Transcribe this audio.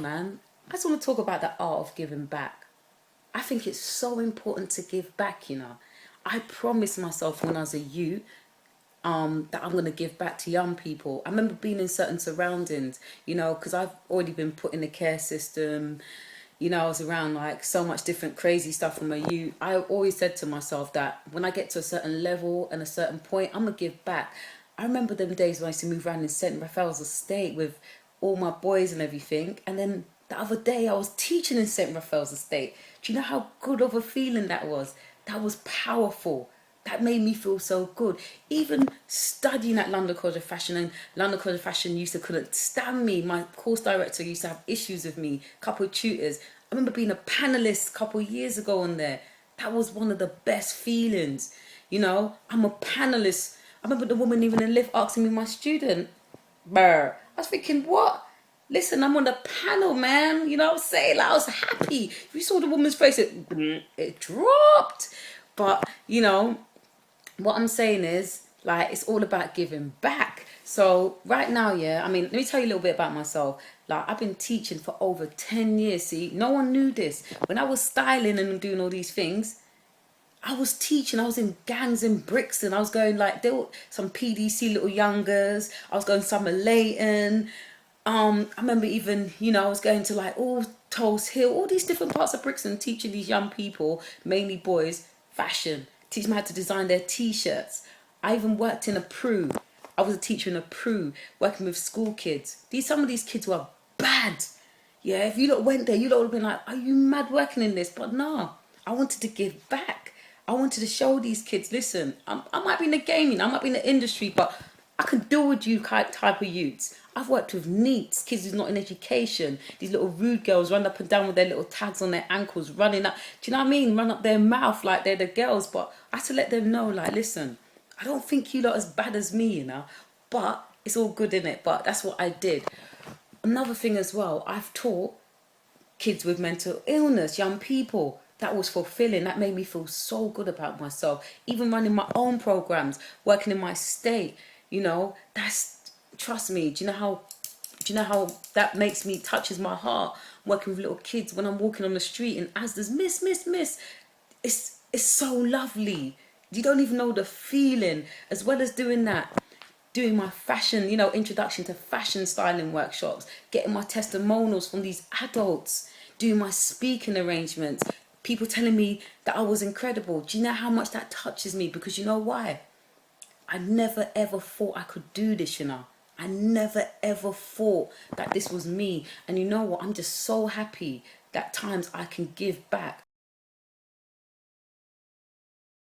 man, I just want to talk about the art of giving back. I think it's so important to give back, you know. I promised myself when I was a youth that I'm going to give back to young people. I remember being in certain surroundings, you know, because I've already been put in the care system. You know, I was around like so much different crazy stuff from my youth. I always said to myself that when I get to a certain level and a certain point, I'm going to give back. I remember them days when I used to move around in St. Raphael's Estate with all my boys and everything. And then the other day I was teaching in St. Raphael's Estate. Do you know how good of a feeling that was? That was powerful. That made me feel so good. Even studying at London College of Fashion, and London College of Fashion used to couldn't stand me. My course director used to have issues with me, couple of tutors. I remember being a panelist a couple of years ago on there. That was one of the best feelings. You know, I'm a panelist. I remember the woman even in the lift asking me, my student, brr. I was thinking, what? Listen, I'm on the panel, man. You know what I'm saying? Like, I was happy. If you saw the woman's face, it dropped. But, you know, what I'm saying is, like, it's all about giving back. So right now, yeah, I mean, let me tell you a little bit about myself. Like, I've been teaching for over 10 years, see? No one knew this. When I was styling and doing all these things, I was teaching. I was in gangs in Brixton. I was going like, there were some PDC little youngers. I was going Summer Leighton. I remember even, you know, I was going to like all Tulse Hill, all these different parts of Brixton, teaching these young people, mainly boys, fashion, teach them how to design their t-shirts. I even worked in a Prue. I was a teacher in a Prue, working with school kids. Some of these kids were bad. Yeah, if you lot went there, you lot would have been like, are you mad working in this? But no, I wanted to give back. I wanted to show these kids, listen, I might be in the gaming, I might be in the industry, but I can deal with you type of youths. I've worked with NEETs, kids who's not in education. These little rude girls run up and down with their little tags on their ankles, running up. Do you know what I mean? Run up their mouth like they're the girls. But I had to let them know, like, listen, I don't think you lot as bad as me, you know. But it's all good in it. But that's what I did. Another thing as well, I've taught kids with mental illness, young people. That was fulfilling. That made me feel so good about myself. Even running my own programs, working in my state, you know, trust me, do you know how that makes me, touches my heart, working with little kids when I'm walking on the street and Asda's miss. It's so lovely. You don't even know the feeling. As well as doing that, doing my fashion, you know, introduction to fashion styling workshops, getting my testimonials from these adults, doing my speaking arrangements, people telling me that I was incredible. Do you know how much that touches me? Because you know why? I never ever thought I could do this, you know. I never ever thought that this was me. And you know what? I'm just so happy that times I can give back.